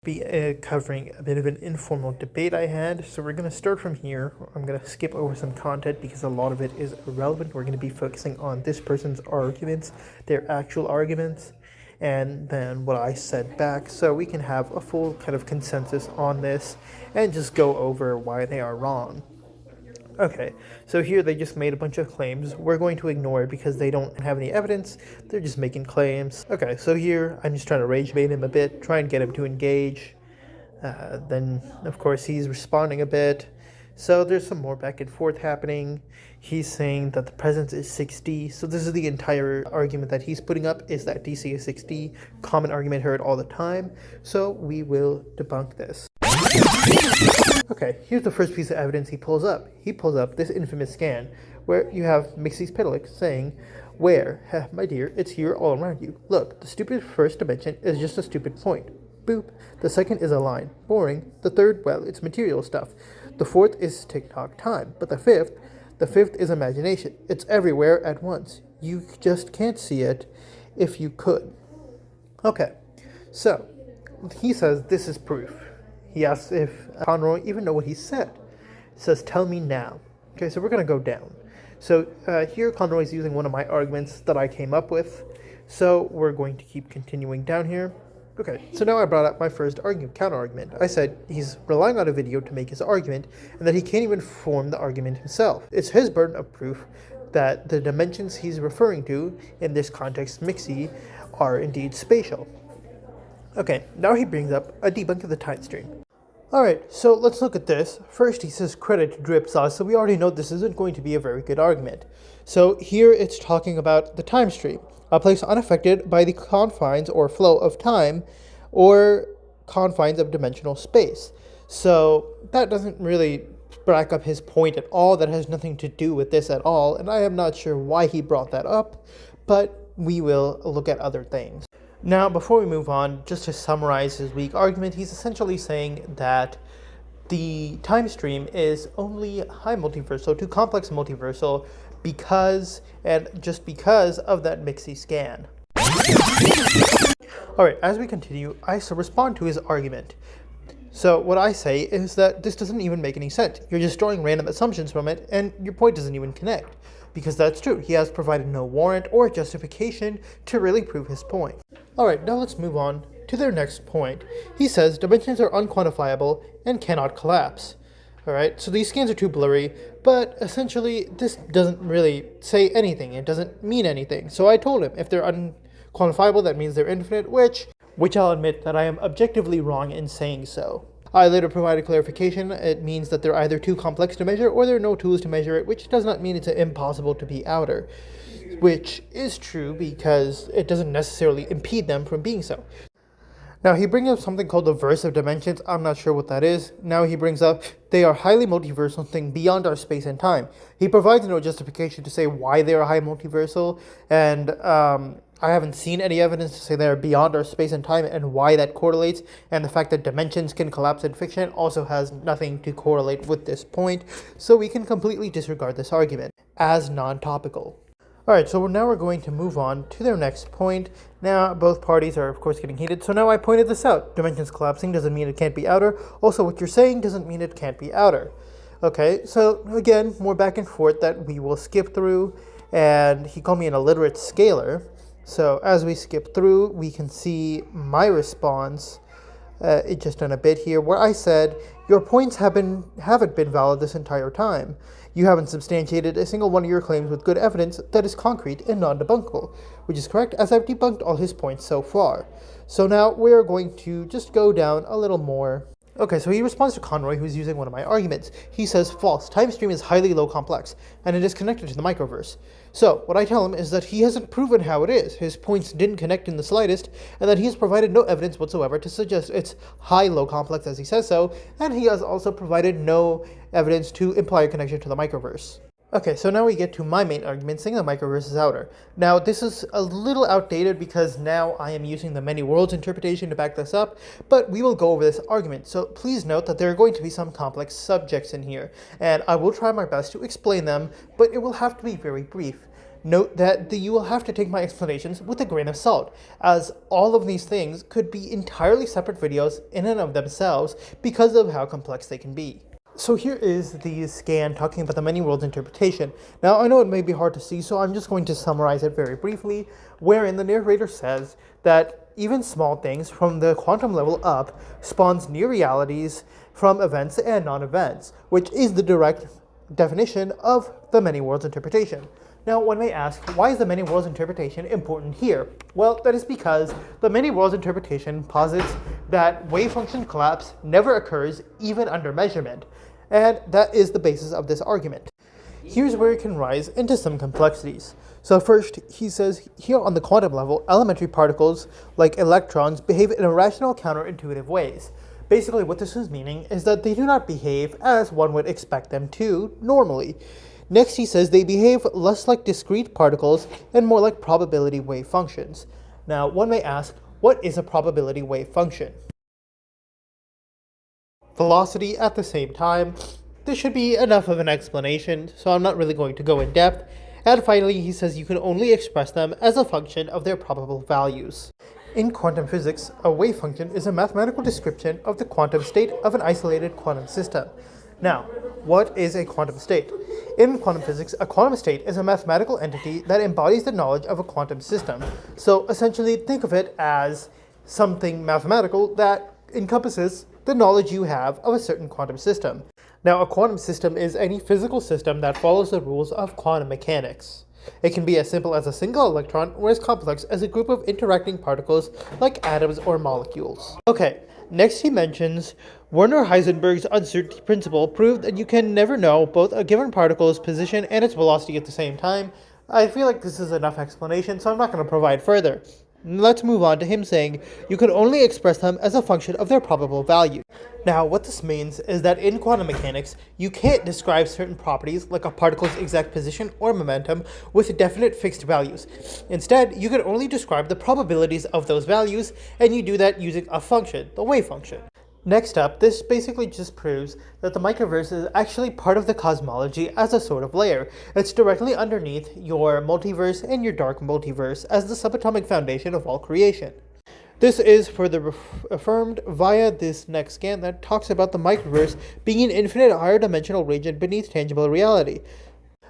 be covering a bit of an informal debate I had. So we're going to start from here. I'm going to skip over some content because a lot of it is irrelevant. We're going to be focusing on this person's arguments, their actual arguments, and then what I said back, so we can have a full kind of consensus on this and just go over why they are wrong. Okay, so here they just made a bunch of claims. We're going to ignore it because they don't have any evidence. They're just making claims. Okay, so here I'm just trying to rage bait him a bit, try and get him to engage. Then, of course, he's responding a bit. So there's some more back and forth happening. He's saying that the presence is 6D. So this is the entire argument that he's putting up, is that DC is 6D. Common argument heard all the time. So we will debunk this. Okay, here's the first piece of evidence he pulls up. He pulls up this infamous scan where you have Mixie's Pitalik saying, "Where? My dear, it's here all around you. Look, the stupid first dimension is just a stupid point. Boop. The second is a line. Boring. The third, well, it's material stuff. The fourth is tick-tock time. But the fifth is imagination. It's everywhere at once. You just can't see it if you could." Okay, so he says this is proof. He asks if Conroy even know what he said. He says, "Tell me now." Okay, so we're going to go down. So here Conroy's using one of my arguments that I came up with. So we're going to keep continuing down here. Okay, so now I brought up my first counter-argument. I said he's relying on a video to make his argument and that he can't even form the argument himself. It's his burden of proof that the dimensions he's referring to, in this context Mixie, are indeed spatial. Okay, now he brings up a debunk of the time stream. Alright, so let's look at this. First he says credit to drip sauce, so we already know this isn't going to be a very good argument. So here it's talking about the time stream, a place unaffected by the confines or flow of time or confines of dimensional space. So that doesn't really back up his point at all. That has nothing to do with this at all, and I am not sure why he brought that up, but we will look at other things. Now, before we move on, just to summarize his weak argument, he's essentially saying that the time stream is only high multiversal to complex multiversal because of that Mixie scan. Alright, as we continue, I respond to his argument. So what I say is that this doesn't even make any sense. You're just drawing random assumptions from it, and your point doesn't even connect. Because that's true, he has provided no warrant or justification to really prove his point. Alright, now let's move on to their next point. He says dimensions are unquantifiable and cannot collapse. Alright, so these scans are too blurry, but essentially this doesn't really say anything. It doesn't mean anything. So I told him if they're unquantifiable, that means they're infinite, which I'll admit that I am objectively wrong in saying so. I later provided clarification. It means that they're either too complex to measure or there are no tools to measure it, which does not mean it's impossible to be outer, which is true because it doesn't necessarily impede them from being so. Now he brings up something called the verse of dimensions. I'm not sure what that is. Now he brings up they are highly multiversal thing beyond our space and time. He provides no justification to say why they are high multiversal, and I haven't seen any evidence to say they are beyond our space and time and why that correlates, and the fact that dimensions can collapse in fiction also has nothing to correlate with this point, so we can completely disregard this argument as non-topical. Alright, so now we're going to move on to their next point. Now, both parties are, of course, getting heated, so now I pointed this out. Dimensions collapsing doesn't mean it can't be outer. Also, what you're saying doesn't mean it can't be outer. Okay, so again, more back and forth that we will skip through, and he called me an illiterate scalar. So as we skip through, we can see my response just in a bit here, where I said, your points haven't been valid this entire time. You haven't substantiated a single one of your claims with good evidence that is concrete and non-debunkable, which is correct, as I've debunked all his points so far. So now we're going to just go down a little more. Okay, so he responds to Conroy, who's using one of my arguments. He says, false, time stream is highly low complex, and it is connected to the microverse. So, what I tell him is that he hasn't proven how it is, his points didn't connect in the slightest, and that he has provided no evidence whatsoever to suggest it's high-low complex as he says so, and he has also provided no evidence to imply a connection to the microverse. Okay, so now we get to my main argument, saying the microverse is outer. Now, this is a little outdated because now I am using the many worlds interpretation to back this up, but we will go over this argument. So please note that there are going to be some complex subjects in here, and I will try my best to explain them, but it will have to be very brief. Note that you will have to take my explanations with a grain of salt, as all of these things could be entirely separate videos in and of themselves because of how complex they can be. So here is the scan talking about the many worlds interpretation. Now, I know it may be hard to see, so I'm just going to summarize it very briefly, wherein the narrator says that even small things from the quantum level up spawns new realities from events and non-events, which is the direct definition of the many worlds interpretation. Now, one may ask, why is the many worlds interpretation important here? Well, that is because the many worlds interpretation posits that wave function collapse never occurs even under measurement, and that is the basis of this argument. Here's where it can rise into some complexities. So first, he says, here on the quantum level, elementary particles, like electrons, behave in irrational counterintuitive ways. Basically, what this is meaning is that they do not behave as one would expect them to normally. Next, he says they behave less like discrete particles and more like probability wave functions. Now, one may ask, what is a probability wave function? Velocity at the same time. This should be enough of an explanation, so I'm not really going to go in depth. And finally, he says you can only express them as a function of their probable values. In quantum physics, a wave function is a mathematical description of the quantum state of an isolated quantum system. Now, what is a quantum state? In quantum physics, a quantum state is a mathematical entity that embodies the knowledge of a quantum system. So essentially, think of it as something mathematical that encompasses the knowledge you have of a certain quantum system. Now, a quantum system is any physical system that follows the rules of quantum mechanics. It can be as simple as a single electron or as complex as a group of interacting particles like atoms or molecules. Okay, next he mentions Werner Heisenberg's uncertainty principle proved that you can never know both a given particle's position and its velocity at the same time. I feel like this is enough explanation, so I'm not going to provide further. Let's move on to him saying you can only express them as a function of their probable value. Now, what this means is that in quantum mechanics, you can't describe certain properties like a particle's exact position or momentum with definite fixed values. Instead, you can only describe the probabilities of those values, and you do that using a function, the wave function. Next up, this basically just proves that the microverse is actually part of the cosmology as a sort of layer. It's directly underneath your multiverse and your dark multiverse as the subatomic foundation of all creation. This is further affirmed via this next scan that talks about the microverse being an infinite higher dimensional region beneath tangible reality.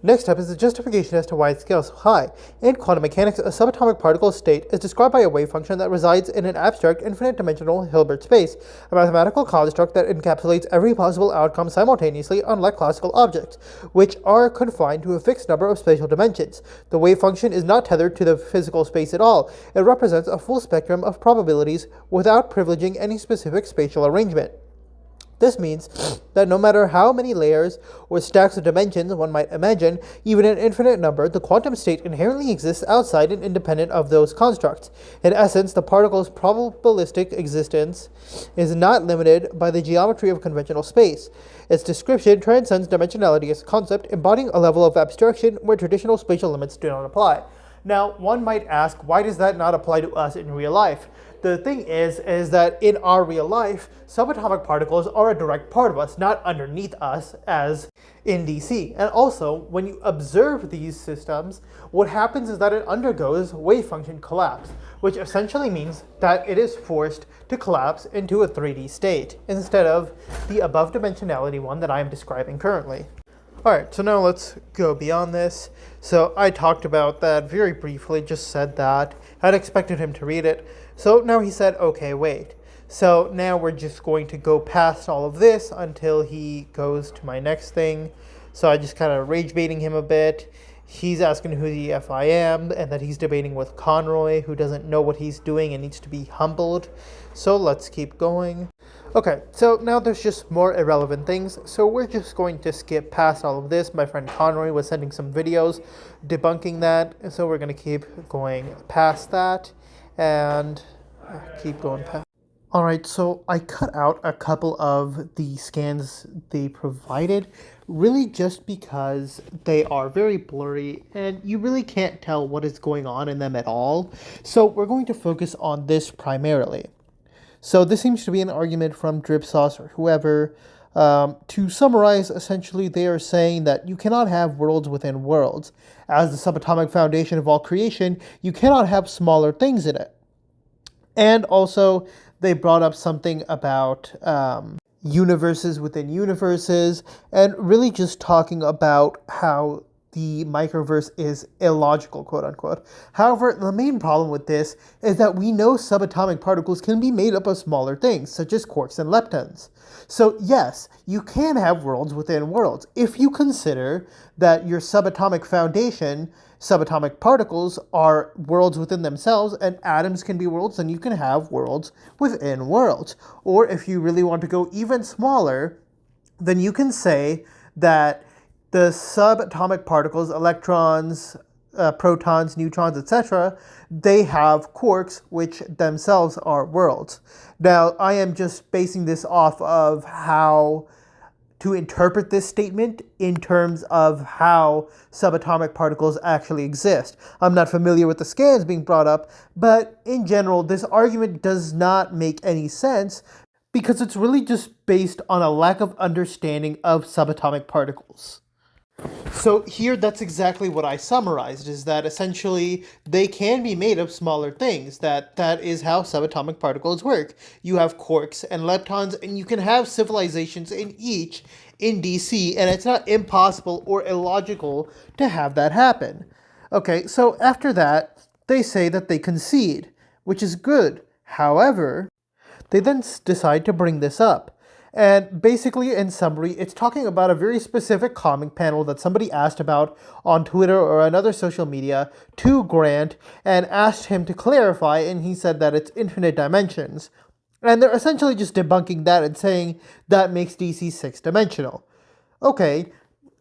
Next up is the justification as to why it scales so high. In quantum mechanics, a subatomic particle state is described by a wave function that resides in an abstract infinite-dimensional Hilbert space, a mathematical construct that encapsulates every possible outcome simultaneously, unlike classical objects, which are confined to a fixed number of spatial dimensions. The wave function is not tethered to the physical space at all. It represents a full spectrum of probabilities without privileging any specific spatial arrangement. This means that no matter how many layers or stacks of dimensions one might imagine, even an infinite number, the quantum state inherently exists outside and independent of those constructs. In essence, the particle's probabilistic existence is not limited by the geometry of conventional space. Its description transcends dimensionality as a concept, embodying a level of abstraction where traditional spatial limits do not apply. Now, one might ask, why does that not apply to us in real life? The thing is that in our real life, subatomic particles are a direct part of us, not underneath us as in DC. And also, when you observe these systems, what happens is that it undergoes wave function collapse, which essentially means that it is forced to collapse into a 3D state instead of the above dimensionality one that I am describing currently. Alright, so now let's go beyond this. So I talked about that very briefly, just said that. I'd expected him to read it. So now he said, okay, wait. So now we're just going to go past all of this until he goes to my next thing. So I just kind of rage baiting him a bit. He's asking who the F I am, and that he's debating with Conroy, who doesn't know what he's doing and needs to be humbled. So let's keep going. Okay, so now there's just more irrelevant things, so we're just going to skip past all of this. My friend Conroy was sending some videos debunking that, and so we're going to keep going past that, and keep going past. Alright, so I cut out a couple of the scans they provided, really just because they are very blurry, and you really can't tell what is going on in them at all, so we're going to focus on this primarily. So this seems to be an argument from Drip Sauce or whoever To summarize, essentially, they are saying that you cannot have worlds within worlds. As the subatomic foundation of all creation, you cannot have smaller things in it. And also, they brought up something about universes within universes, and really just talking about how the microverse is illogical, quote unquote. However, the main problem with this is that we know subatomic particles can be made up of smaller things, such as quarks and leptons. So yes, you can have worlds within worlds if you consider that your subatomic foundation, subatomic particles, are worlds within themselves, and atoms can be worlds, then you can have worlds within worlds. Or if you really want to go even smaller, then you can say that the subatomic particles, electrons, protons, neutrons, etc., they have quarks, which themselves are worlds. Now, I am just basing this off of how to interpret this statement in terms of how subatomic particles actually exist. I'm not familiar with the scans being brought up, but in general, this argument does not make any sense because it's really just based on a lack of understanding of subatomic particles. So here, that's exactly what I summarized, is that essentially they can be made of smaller things. That is how subatomic particles work. You have quarks and leptons, and you can have civilizations in each in DC, and it's not impossible or illogical to have that happen. Okay, so after that, they say that they concede, which is good. However, they then decide to bring this up. And basically, in summary, it's talking about a very specific comic panel that somebody asked about on Twitter or another social media to Grant and asked him to clarify, and he said that it's infinite dimensions. And they're essentially just debunking that and saying that makes DC six-dimensional. Okay,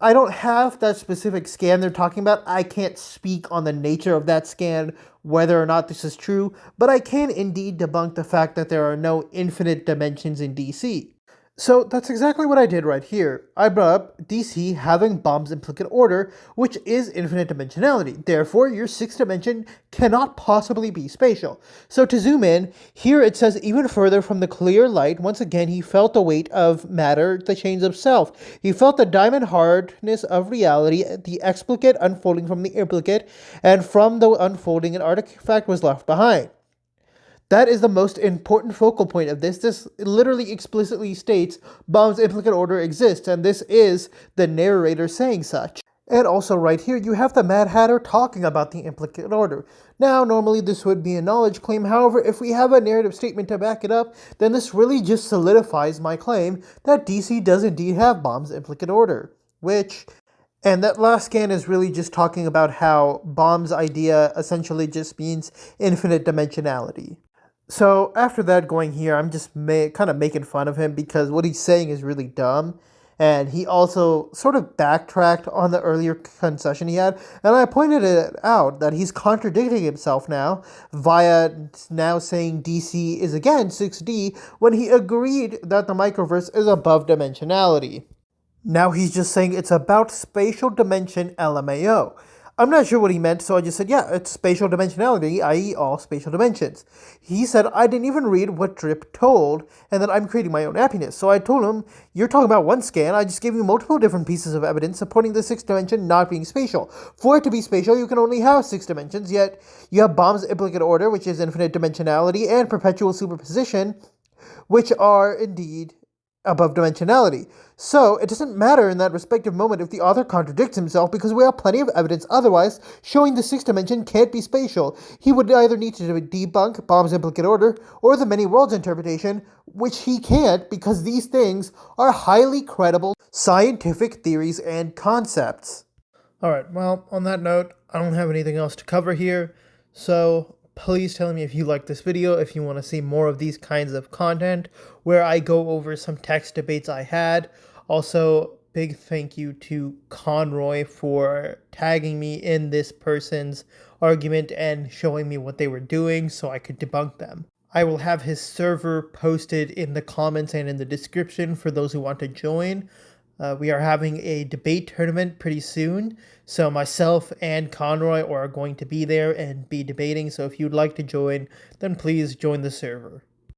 I don't have that specific scan they're talking about. I can't speak on the nature of that scan, whether or not this is true, but I can indeed debunk the fact that there are no infinite dimensions in DC. So that's exactly what I did right here. I brought up DC having Baum's implicate order, which is infinite dimensionality. Therefore, your sixth dimension cannot possibly be spatial. So to zoom in, here it says even further from the clear light, once again he felt the weight of matter, the chains of self. He felt the diamond hardness of reality, the explicate unfolding from the implicate, and from the unfolding an artifact was left behind. That is the most important focal point of this. This literally explicitly states Baum's implicate order exists, and this is the narrator saying such. And also right here, you have the Mad Hatter talking about the implicate order. Now, normally this would be a knowledge claim. However, if we have a narrative statement to back it up, then this really just solidifies my claim that DC does indeed have Baum's implicate order. And that last scan is really just talking about how Baum's idea essentially just means infinite dimensionality. So after that, going here, I'm just kind of making fun of him because what he's saying is really dumb. And he also sort of backtracked on the earlier concession he had. And I pointed it out that he's contradicting himself now via now saying DC is again 6D when he agreed that the microverse is above dimensionality. Now he's just saying it's about spatial dimension LMAO. I'm not sure what he meant, so I just said, yeah, it's spatial dimensionality, i.e. all spatial dimensions. He said, I didn't even read what Drip told, and that I'm creating my own happiness. So I told him, you're talking about one scan, I just gave you multiple different pieces of evidence supporting the sixth dimension not being spatial. For it to be spatial, you can only have six dimensions, yet you have Baum's implicate order, which is infinite dimensionality, and perpetual superposition, which are indeed above dimensionality. So it doesn't matter in that respective moment if the author contradicts himself because we have plenty of evidence otherwise showing the sixth dimension can't be spatial. He would either need to debunk Baum's implicate order or the many worlds interpretation, which he can't because these things are highly credible scientific theories and concepts. Alright, well, on that note, I don't have anything else to cover here, so please tell me if you like this video, if you want to see more of these kinds of content where I go over some text debates I had. Also, big thank you to Conroy for tagging me in this person's argument and showing me what they were doing so I could debunk them. I will have his server posted in the comments and in the description for those who want to join. We are having a debate tournament pretty soon, so myself and Conroy are going to be there and be debating, so if you'd like to join, then please join the server.